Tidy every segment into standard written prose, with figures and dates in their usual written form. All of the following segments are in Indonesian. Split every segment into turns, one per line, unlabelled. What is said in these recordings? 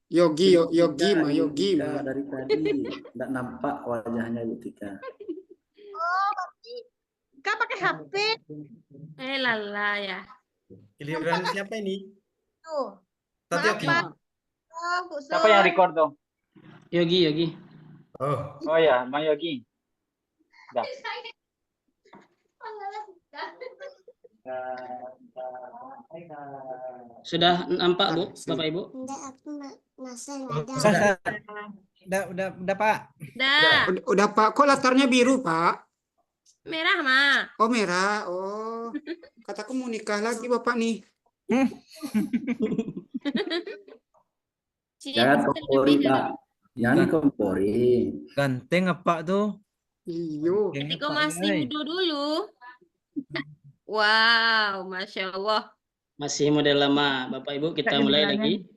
Yogi mah.
Dari tadi tidak nampak wajahnya Bu Tika.
Oh, berarti Kak pakai HP.
Lala ya.
Giliran siapa ini?
Tuh.
Tati
Maaf,
Yogi.
Pak. Oh, Bu
Siapa yang
Sun.
record dong?
Yogi.
Oh,
Oh ya, Bang Yogi. Dah.
Sudah nampak Bu, Bapak Ibu?
Enggak, aku masang ada.
Udah Pak.
Udah Pak, kok latarnya biru Pak?
Merah mah.
Oh merah, oh. Kataku mau nikah lagi Bapak nih.
Jangan kompori Pak. Jangan kompori.
Ganteng apa tuh?
Iyo.
Ketika masih muda dulu. Wow, Masya Allah.
Masih model lama. Bapak Ibu, kita mulai lagi.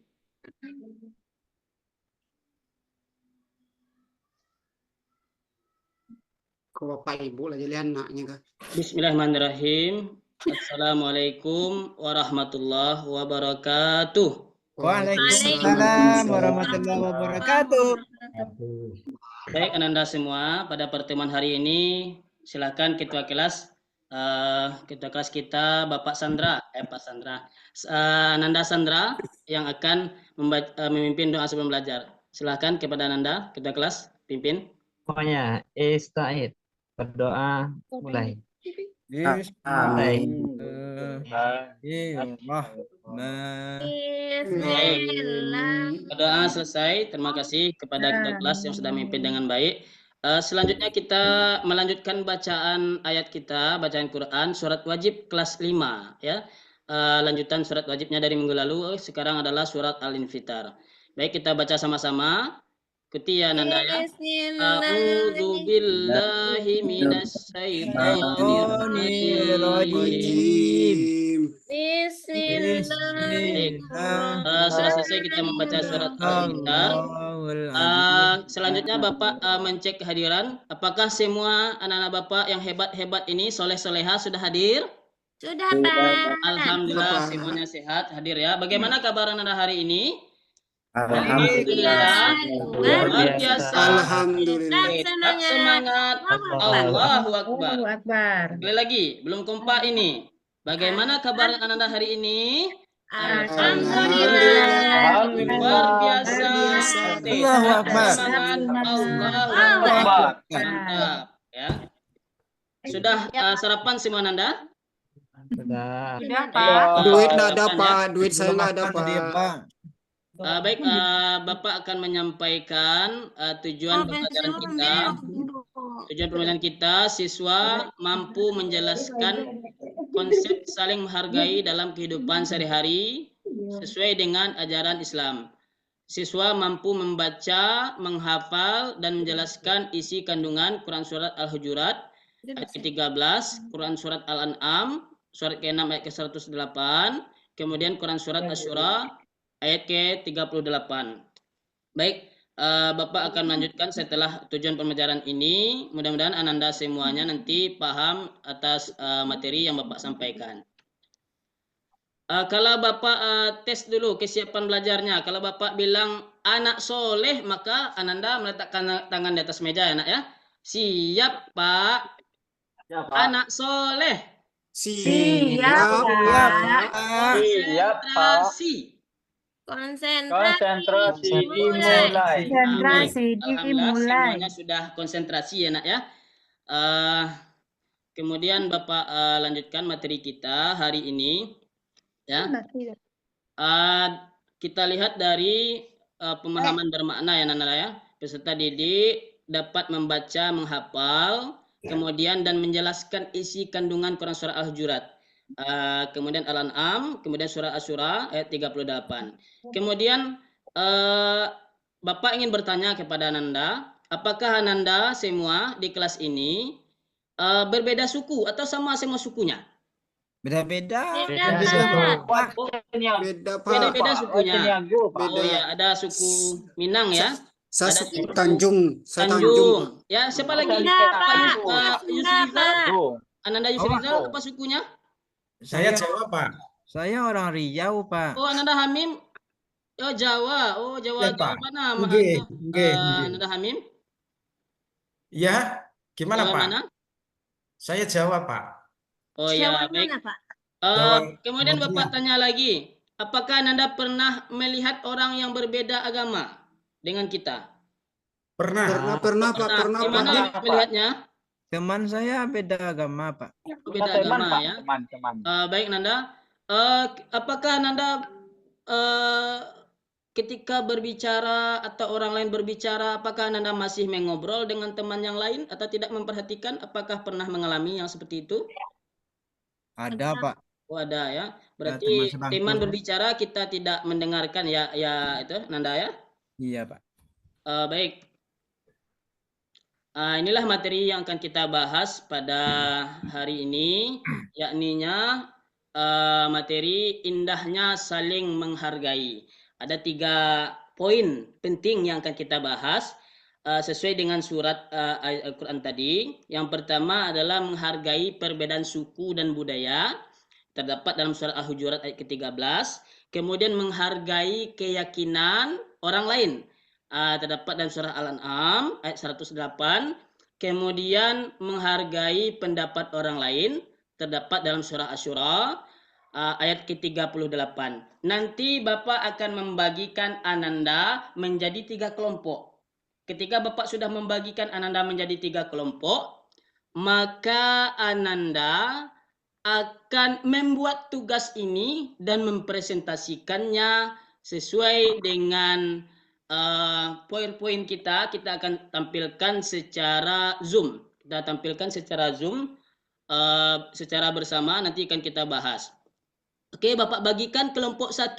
Kok Bapak Ibu lagi lihat anaknya Kak.
Bismillahirrahmanirrahim. Assalamualaikum warahmatullahi wabarakatuh.
Waalaikumsalam warahmatullahi wabarakatuh.
Baik Ananda semua, pada pertemuan hari ini silakan ketua kelas kita Bapak Sandra, Pak Sandra, Ananda Sandra yang akan memimpin doa sebelum belajar. Silakan kepada Ananda, ketua kelas, pimpin.
Pokoknya Ista'id, berdoa mulai.
Doa selesai. Terima kasih kepada ketua kelas yang sudah memimpin dengan baik. Selanjutnya kita melanjutkan bacaan ayat kita, bacaan Quran surat wajib kelas 5 ya. Lanjutan surat wajibnya dari minggu lalu, sekarang adalah surat Al-Infitar. Baik, kita baca sama-sama. Ikuti ya Nanda ya. A'udzu billahi minasyaitonir rajim.
Bismillahirrahmanirrahim.
Sudah selesai kita membaca surat Al-Infitar. Selanjutnya Bapak mencek kehadiran. Apakah semua anak-anak Bapak yang hebat-hebat ini, soleh-soleha sudah hadir?
Sudah Pak.
Alhamdulillah semuanya sehat hadir ya. Bagaimana kabar Anda hari ini?
Alhamdulillah.
Luar biasa.
Alhamdulillah.
Semangat. Allahu Akbar. Sekali lagi, belum kompak ini. Bagaimana kabar Anda hari ini?
Alhamdulillah.
Luar biasa.
Allahu Akbar.
Allahu Akbar. Mantap ya. Sudah sarapan semua Nanda?
Sudah.
Pak.
Duit nggak ada Pak, duit saya nggak ada Pak.
Baik, Bapak akan menyampaikan tujuan pembelajaran kita. Tujuan pembelajaran kita, siswa mampu menjelaskan konsep saling menghargai dalam kehidupan sehari-hari sesuai dengan ajaran Islam. Siswa mampu membaca, menghafal, dan menjelaskan isi kandungan Quran Surat Al-Hujurat ayat ke-13, Quran Surat Al-An'am, surat ke-6 ayat ke-108, kemudian Quran Surat Asy-Syura ayat ke-38. Baik, Bapak akan melanjutkan setelah tujuan pembelajaran ini. Mudah-mudahan Ananda semuanya nanti paham atas materi yang Bapak sampaikan. Kalau Bapak tes dulu kesiapan belajarnya. Kalau Bapak bilang anak soleh, maka Ananda meletakkan tangan di atas meja ya nak ya. Siap Pak.
Siap, Pak.
Anak soleh.
Siap Pak.
Konsentrasi.
Konsentrasi dimulai.
Semuanya sudah konsentrasi ya nak ya. Kemudian Bapak lanjutkan materi kita hari ini ya. Kita lihat dari pemahaman bermakna ya Nana ya. Peserta didik dapat membaca, menghafal, kemudian dan menjelaskan isi kandungan Quran Surah Al-Hujurat. Kemudian Al-An'am, kemudian surah Asy-Syura ayat 38. Kemudian Bapak ingin bertanya kepada Ananda, apakah Ananda semua di kelas ini berbeda suku atau sama semua sukunya?
Beda-beda.
Beda-beda sukunya. Oh ya, ada suku Minang ya.
Saya suku Tanjung.
Tanjung. Ya, siapa lagi? Pak Yusrizal. Ananda Yusrizal apa sukunya?
Saya Jawa Pak.
Saya orang Riau Pak.
Oh, Ananda Hamim Oh, Jawa. Oh, Jawa
Ya, Pak.
mana?
Nggih, nggih, nggih.
Nanda Hamim?
Ya, gimana
Jawa
Pak?
mana?
Saya Jawa, Pak.
Oh
Jawa
ya, baik.
mana, Pak?
Jawa
Kemudian
Jawa
Bapak
Tengah.
tanya lagi, apakah Nanda pernah melihat orang yang berbeda agama dengan kita?
Pernah.
Pernah Pak, pernah
Di
Pak.
mana melihatnya?
Teman saya beda agama, Pak.
Beda
teman,
agama
Pak.
ya.
Teman.
Baik Nanda. Apakah Nanda ketika berbicara atau orang lain berbicara, apakah Nanda masih mengobrol dengan teman yang lain atau tidak memperhatikan? Apakah pernah mengalami yang seperti itu?
Ada, Pak.
Oh ada ya.
teman
Berarti
sebangku
teman
saya.
berbicara kita tidak mendengarkan ya itu Nanda ya.
Iya, Pak.
Baik. Inilah materi yang akan kita bahas pada hari ini, yakninya materi indahnya saling menghargai. Ada 3 poin penting yang akan kita bahas sesuai dengan surat Al-Quran tadi. Yang pertama adalah menghargai perbedaan suku dan budaya. Terdapat dalam surat Al-Hujurat ayat ke-13. Kemudian menghargai keyakinan orang lain. Terdapat dalam surah Al-An'am ayat 108. Kemudian menghargai pendapat orang lain. Terdapat dalam surah Asy-Syura ayat ke-38. Nanti Bapak akan membagikan Ananda menjadi 3 kelompok. Ketika Bapak sudah membagikan Ananda menjadi 3 kelompok, maka Ananda akan membuat tugas ini dan mempresentasikannya sesuai dengan poin-poin kita akan tampilkan secara Zoom. Kita tampilkan secara Zoom secara bersama, nanti akan kita bahas. Oke, Bapak bagikan kelompok 1.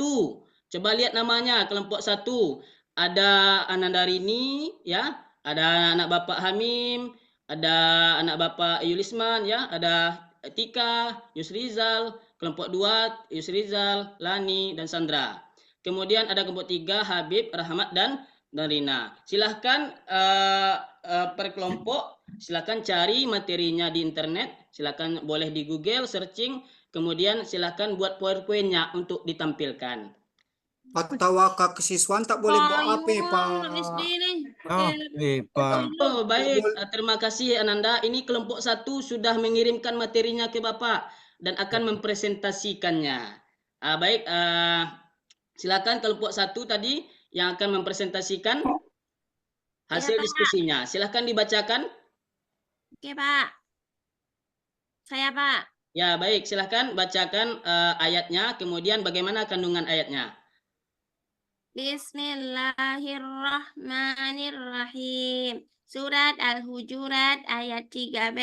Coba lihat namanya, kelompok 1. Ada Ananda Rini, ya. Ada anak Bapak Hamim, ada anak Bapak Yulisman, ya. Ada Tika, Yusrizal, kelompok 2 Yusrizal, Lani, dan Sandra. Kemudian ada kelompok 3 Habib, Rahmat, dan Rina. Silahkan per kelompok, silahkan cari materinya di internet, silahkan boleh di Google searching, kemudian silahkan buat poin-poinnya untuk ditampilkan.
Atau kesiswaan tak boleh bawa HP, Pak.
Pak.
Oh, baik. Terima kasih Ananda. Ini kelompok 1 sudah mengirimkan materinya ke Bapak dan akan mempresentasikannya. Baik, silakan kelompok 1 tadi yang akan mempresentasikan hasil diskusinya. Silakan dibacakan.
Oke, Pak. Saya, Pak.
Ya, baik. Silakan bacakan ayatnya, kemudian bagaimana kandungan ayatnya.
Bismillahirrahmanirrahim. Surat Al-Hujurat ayat 13.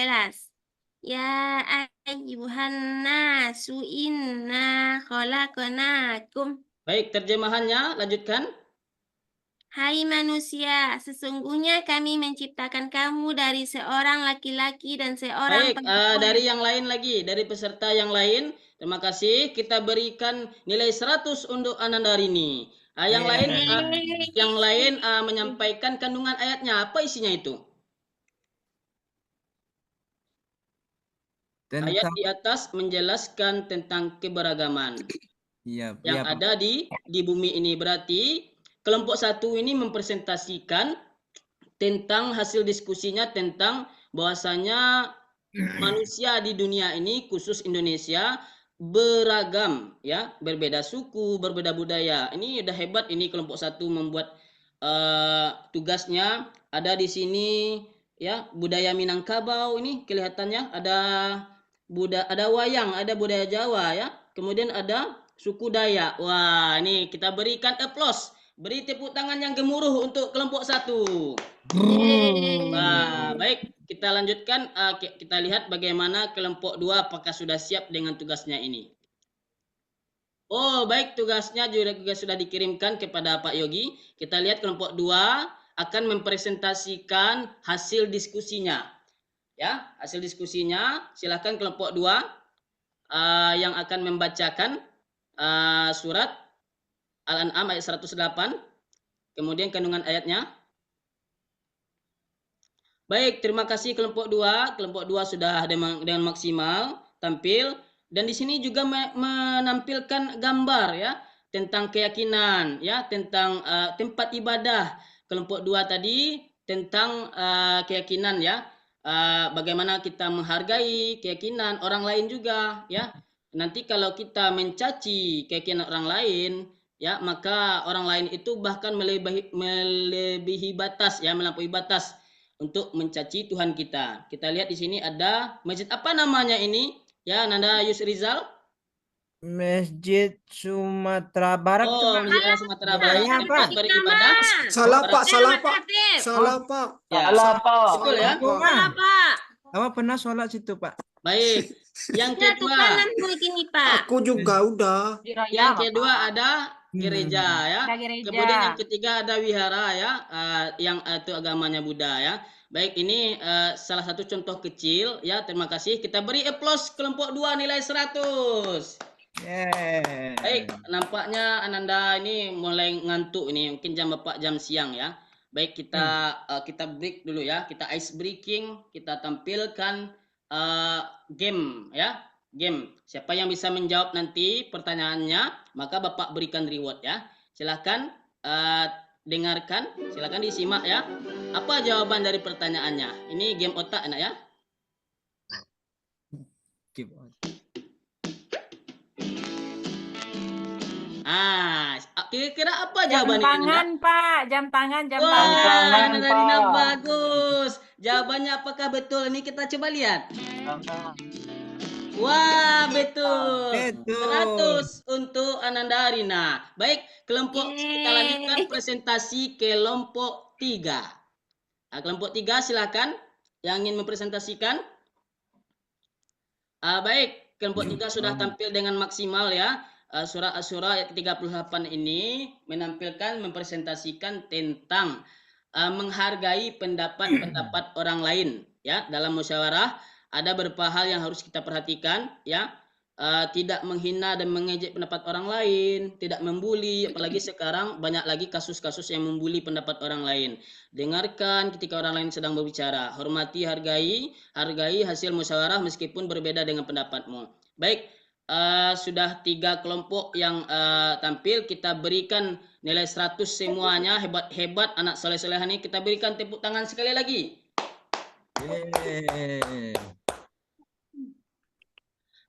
Ya ayyuhan nasu inna khalaqnakum.
Baik, terjemahannya lanjutkan.
Hai manusia, sesungguhnya kami menciptakan kamu dari seorang laki-laki dan seorang
Baik, dari yang lain lagi, dari peserta yang lain, terima kasih. Kita berikan nilai 100 untuk Ananda Rini. Yang lain menyampaikan kandungan ayatnya. Apa isinya itu? Ayat di atas menjelaskan tentang keberagaman yang ada di bumi ini. Berarti kelompok 1 ini mempresentasikan tentang hasil diskusinya tentang bahwasanya manusia di dunia ini, khusus Indonesia, beragam, ya, berbeda suku, berbeda budaya. Ini udah hebat ini kelompok 1 membuat tugasnya. Ada di sini, ya, budaya Minangkabau ini kelihatannya ada wayang, ada budaya Jawa, ya. Kemudian ada suku Dayak. Wah, ini kita berikan aplaus. Beri tepuk tangan yang gemuruh untuk kelompok 1. Wah, baik. Kita lanjutkan, kita lihat bagaimana kelompok 2 apakah sudah siap dengan tugasnya ini. Oh, baik, tugasnya juga sudah dikirimkan kepada Pak Yogi. Kita lihat kelompok 2 akan mempresentasikan hasil diskusinya. Ya, hasil diskusinya, silakan kelompok 2 yang akan membacakan surat Al-An'am ayat 108. Kemudian kandungan ayatnya. Baik, terima kasih kelompok 2. Kelompok 2 sudah dengan maksimal tampil, dan di sini juga menampilkan gambar, ya. tentang keyakinan, ya, tentang tempat ibadah. Kelompok 2 tadi tentang keyakinan, ya. Bagaimana kita menghargai keyakinan orang lain juga, ya. Nanti kalau kita mencaci keyakinan orang lain, ya, maka orang lain itu bahkan melebihi batas, ya, melampaui batas untuk mencaci Tuhan kita. Kita lihat di sini ada masjid apa namanya ini? Ya, Nanda Yusrizal.
Masjid Sumatera Barat itu,
Oh,
Pak.
Masjid Sumatera Barat.
Iya, Pak.
Tempat beribadah.
Salah Pak, salah Pak,
Hatip.
salah Pak.
Ya,
Salah, Pak.
betul ya.
Salah, Pak.
Apa pernah sholat situ, Pak?
Baik. Yang
Satu
kedua,
kanan begini, Pak.
Aku juga udah.
yang kedua ada gereja, ya.
Ada gereja.
Kemudian yang ketiga ada wihara, ya, yang itu agamanya Buddha, ya. Baik, ini salah satu contoh kecil, ya. Terima kasih. Kita beri aplaus kelompok 2 nilai 100.
Yeah.
Baik, nampaknya Ananda ini mulai ngantuk ini, mungkin jam Bapak jam siang, ya. Baik, kita break dulu, ya. Kita ice breaking, kita tampilkan game, ya. Game. Siapa yang bisa menjawab nanti pertanyaannya, maka Bapak berikan reward, ya. Silakan dengarkan, silakan disimak, ya. Apa jawaban dari pertanyaannya? Ini game otak, anak, ya. Kira-kira apa jawabannya?
Jam tangan, Pak. Jam tangan, jam
Wah,
tangan.
Nanda Rina bagus. Jawabannya apakah betul? Ini kita coba lihat. Wah, betul. 100 untuk Ananda Rina. Baik, kelompok kita lanjutkan presentasi kelompok 3. Nah, kelompok 3 silakan yang ingin mempresentasikan. Baik, kelompok 3 sudah tampil dengan maksimal, ya. Surah Asy-Syura ayat 38 ini menampilkan, mempresentasikan tentang menghargai pendapat-pendapat orang lain, ya. Dalam musyawarah ada beberapa hal yang harus kita perhatikan, ya. Tidak menghina dan mengejek pendapat orang lain, tidak membuli, apalagi sekarang banyak lagi kasus-kasus yang membuli pendapat orang lain. Dengarkan ketika orang lain sedang berbicara, hormati, hargai hasil musyawarah meskipun berbeda dengan pendapatmu. Baik, sudah 3 kelompok yang tampil, kita berikan nilai 100 semuanya, hebat-hebat anak soleh-solehan ini. Kita berikan tepuk tangan sekali lagi.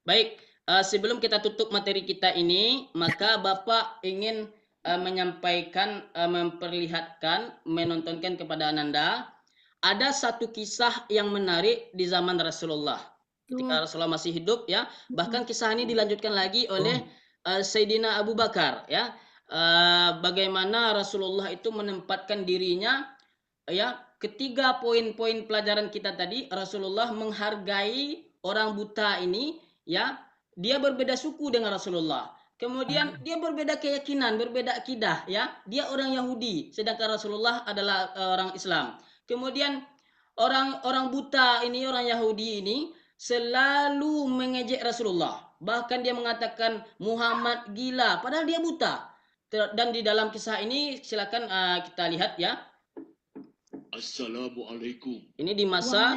Baik, sebelum kita tutup materi kita ini, maka Bapak ingin menyampaikan, memperlihatkan, menontonkan kepada Ananda, ada satu kisah yang menarik di zaman Rasulullah. Ketika Rasulullah masih hidup, ya, bahkan kisah ini dilanjutkan lagi oleh Sayyidina Abu Bakar, ya. Bagaimana Rasulullah itu menempatkan dirinya, ya. Ketiga poin-poin pelajaran kita tadi, Rasulullah menghargai orang buta ini, ya. Dia berbeda suku dengan Rasulullah. Kemudian dia berbeda keyakinan, berbeda akidah, ya. Dia orang Yahudi, sedangkan Rasulullah adalah orang Islam. Kemudian orang buta ini, orang Yahudi ini selalu mengejek Rasulullah. Bahkan dia mengatakan Muhammad gila, padahal dia buta. Dan di dalam kisah ini silakan kita lihat, ya.
Assalamualaikum.
Ini di masa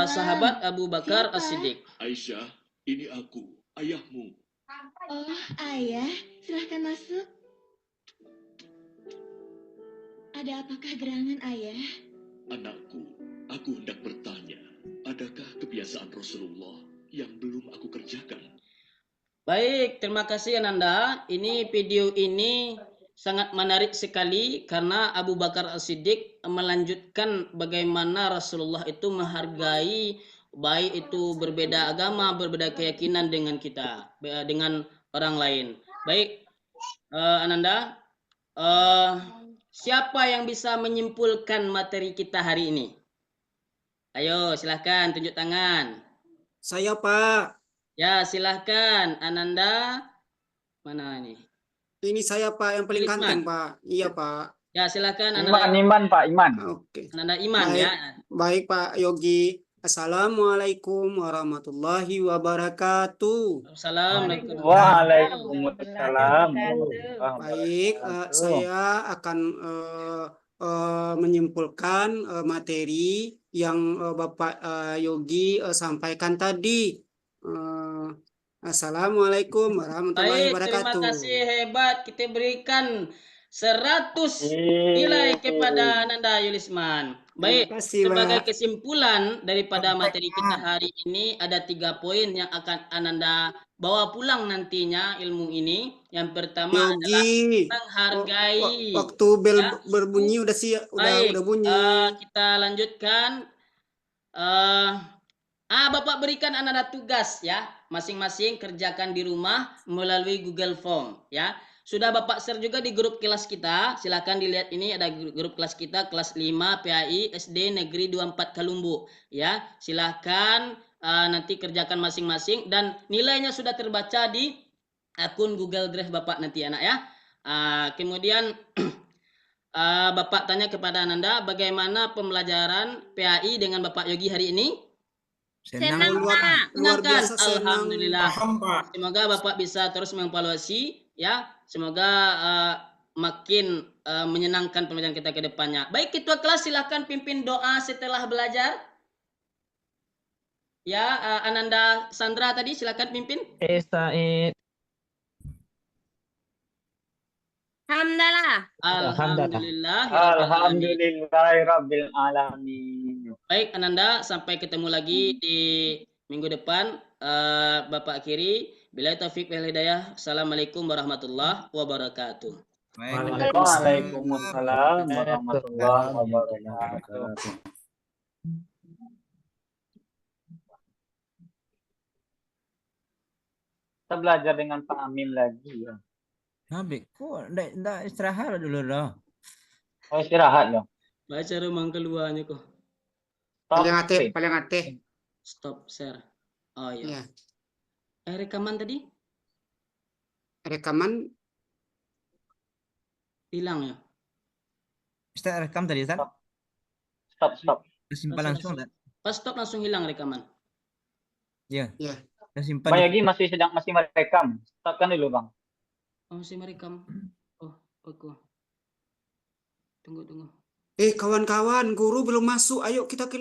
sahabat Abu Bakar As-Siddiq.
Aisyah, ini aku, ayahmu.
Oh, ayah, silahkan masuk. Ada apakah gerangan, ayah?
Anakku, aku hendak bertanya, adakah kebiasaan Rasulullah yang belum aku kerjakan?
Baik, terima kasih Ananda. Ini video ini sangat menarik sekali karena Abu Bakar As-Siddiq melanjutkan bagaimana Rasulullah itu menghargai baik itu berbeda agama, berbeda keyakinan dengan kita, dengan orang lain. Baik, Ananda, siapa yang bisa menyimpulkan materi kita hari ini? Ayo, silahkan tunjuk tangan.
Saya, Pak.
Ya, silahkan. Ananda, mana ini?
Ini saya, Pak, yang paling
Iman.
ganteng, Pak. Iya, Pak.
Ya, silahkan Ananda.
Iman, Pak, Iman.
Oke.
Ananda Iman,
Baik.
ya.
Baik, Pak Yogi. Assalamualaikum warahmatullahi wabarakatuh.
Assalamualaikum.
Waalaikumsalam.
Baik, saya akan menyimpulkan materi yang Bapak Yogi sampaikan tadi. Assalamualaikum warahmatullahi
Baik, terima
wabarakatuh.
kasih, hebat. Kita berikan 100 nilai kepada Ananda Yulisman. Baik,
Terima kasih,
sebagai
Pak.
kesimpulan daripada materi kita hari ini ada 3 poin yang akan Ananda bawa pulang nantinya ilmu ini. Yang pertama adalah
Yogi,
menghargai.
waktu bel
ya.
berbunyi udah siap,
Baik,
udah bunyi.
kita lanjutkan. Bapak berikan Ananda tugas ya, masing-masing kerjakan di rumah melalui Google Form ya. Sudah Bapak share juga di grup kelas kita. Silakan dilihat, ini ada grup kelas kita kelas 5 PAI SD Negeri 24 Kalumbu ya. Silakan nanti kerjakan masing-masing dan nilainya sudah terbaca di akun Google Drive Bapak nanti anak ya. Kemudian Bapak tanya kepada Ananda bagaimana pembelajaran PAI dengan Bapak Yogi hari ini?
Senang,
luar
Pak.
biasa senang.
Alhamdulillah.
Paham, Pak.
Semoga Bapak bisa terus mengevaluasi ya. Semoga makin menyenangkan pembelajaran kita ke depannya. Baik, ketua kelas silakan pimpin doa setelah belajar. Ya, Ananda Sandra tadi silakan pimpin.
Said.
Alhamdulillah.
Alhamdulillah.
Alhamdulillahirabbil alamin.
Baik, Ananda, sampai ketemu lagi di minggu depan. Bapak akhiri. Bila taufik wal hidayah. Assalamualaikum warahmatullahi wabarakatuh.
Waalaikumsalam warahmatullahi wabarakatuh. Kita belajar dengan Pak Amin lagi ya.
Habis kok ndak istirahat dulu loh.
Oh, istirahat loh.
Baca rumah keluarnya kok.
Paling ate.
Stop share. Oh
Ya.
iya. Rekaman tadi
Rekaman
hilang ya?
Ustaz rekam tadi, Ustaz?
Stop.
Simpan langsung enggak?
Pas stop langsung hilang rekaman.
Iya.
Ya.
Udah simpan.
Bang Yogi masih merekam. Stopkan dulu, Bang.
Oh, masih merekam. Oh, oke. Tunggu.
kawan-kawan, guru belum masuk. Ayo kita